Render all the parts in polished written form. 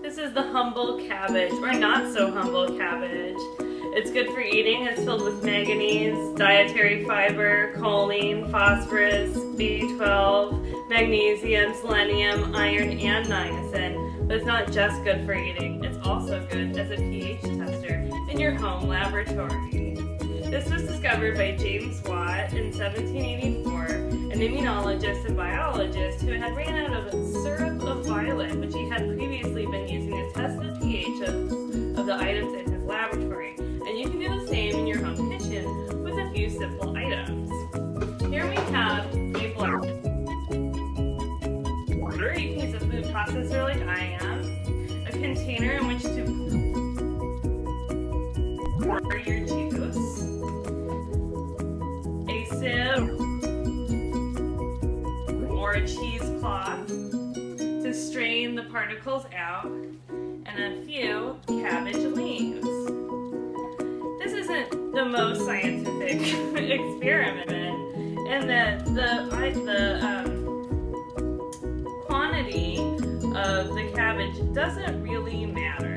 This is the humble cabbage, or not so humble cabbage. It's good for eating. It's filled with manganese, dietary fiber, choline, phosphorus, B12, magnesium, selenium, iron, and niacin. But it's not just good for eating. It's also good as a pH tester in your home laboratory. This was discovered by James Watt in 1784, an immunologist and biologist who had ran out of syrup of violet, which he had previously been using to test the pH of the items in his laboratory. And you can do the same in your home kitchen with a few simple items. Here we have a blender. You can use a food processor like I am, a container in which to pour your juice, a sieve or a cheesecloth to strain the particles out, and a few cabbage leaves. This isn't the most scientific experiment, in that the quantity of the cabbage doesn't really matter.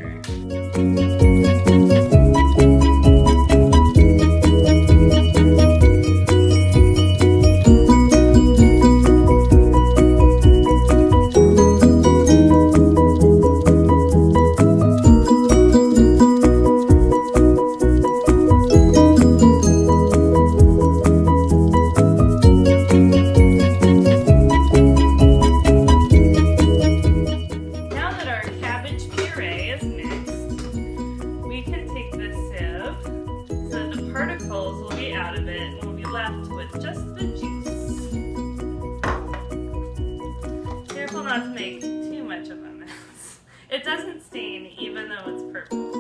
Particles will be out of it and we'll be left with just the juice. Careful not to make too much of a mess. It doesn't stain even though it's purple.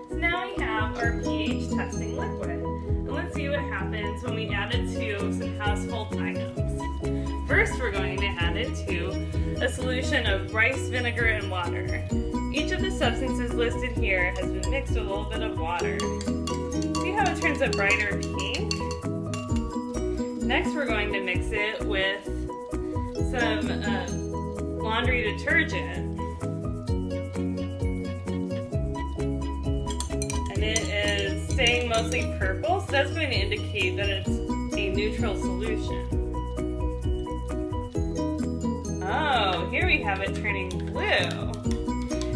So now we have our pH testing liquid. And let's see what happens when we add it to some household items. First, we're going to add it to a solution of rice vinegar and water. Each of the substances listed here has been mixed with a little bit of water. See how it turns a brighter pink? Next, we're going to mix it with some laundry detergent. And it is staying mostly purple, so that's going to indicate that it's a neutral solution. Oh, here we have it turning blue.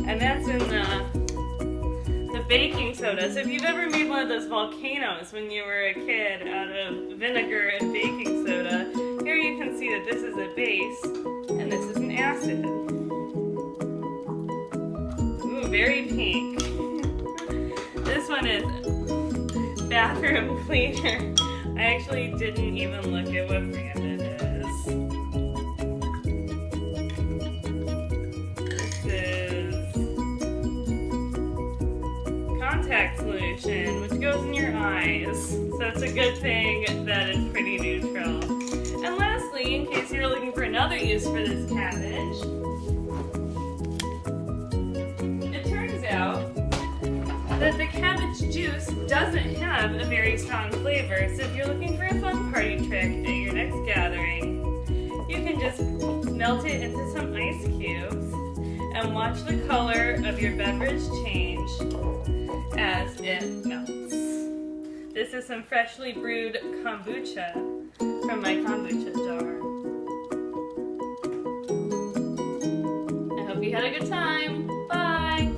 And that's in the baking soda. So if you've ever made one of those volcanoes when you were a kid out of vinegar and baking soda, here you can see that this is a base and this is an acid. Ooh, very pink. This one is bathroom cleaner. I actually didn't even look at what brand it is. Contact solution, which goes in your eyes, so it's a good thing that it's pretty neutral. And lastly, in case you're looking for another use for this cabbage, it turns out that the cabbage juice doesn't have a very strong flavor, so if you're looking for a fun party trick at your next gathering, you can just melt it into some ice cubes and watch the color of your beverage change as it melts. This is some freshly brewed kombucha from my kombucha jar. I hope you had a good time. Bye!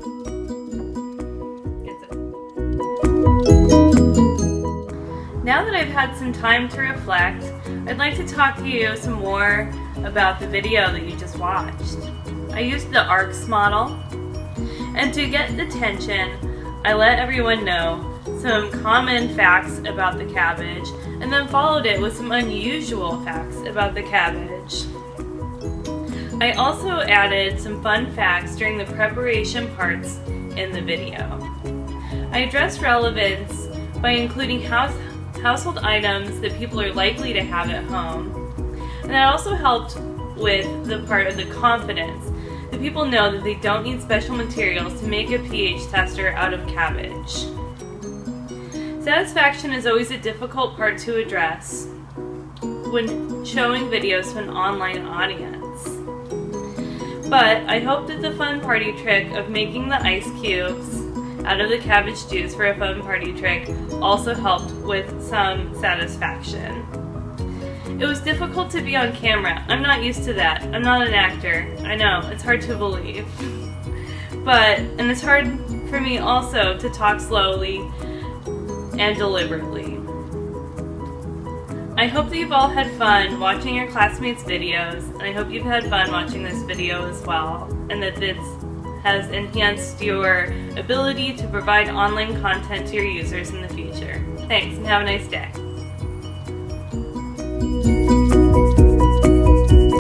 Now that I've had some time to reflect, I'd like to talk to you some more about the video that you just watched. I used the ARCS model, and to get attention, I let everyone know some common facts about the cabbage, and then followed it with some unusual facts about the cabbage. I also added some fun facts during the preparation parts in the video. I addressed relevance by including household items that people are likely to have at home, and that also helped with the part of the confidence. That people know that they don't need special materials to make a pH tester out of cabbage. Satisfaction is always a difficult part to address when showing videos to an online audience. But I hope that the fun party trick of making the ice cubes out of the cabbage juice for a fun party trick also helped with some satisfaction. It was difficult to be on camera. I'm not used to that. I'm not an actor. I know, it's hard to believe. And it's hard for me also to talk slowly and deliberately. I hope that you've all had fun watching your classmates' videos, and I hope you've had fun watching this video as well, and that this has enhanced your ability to provide online content to your users in the future. Thanks, and have a nice day.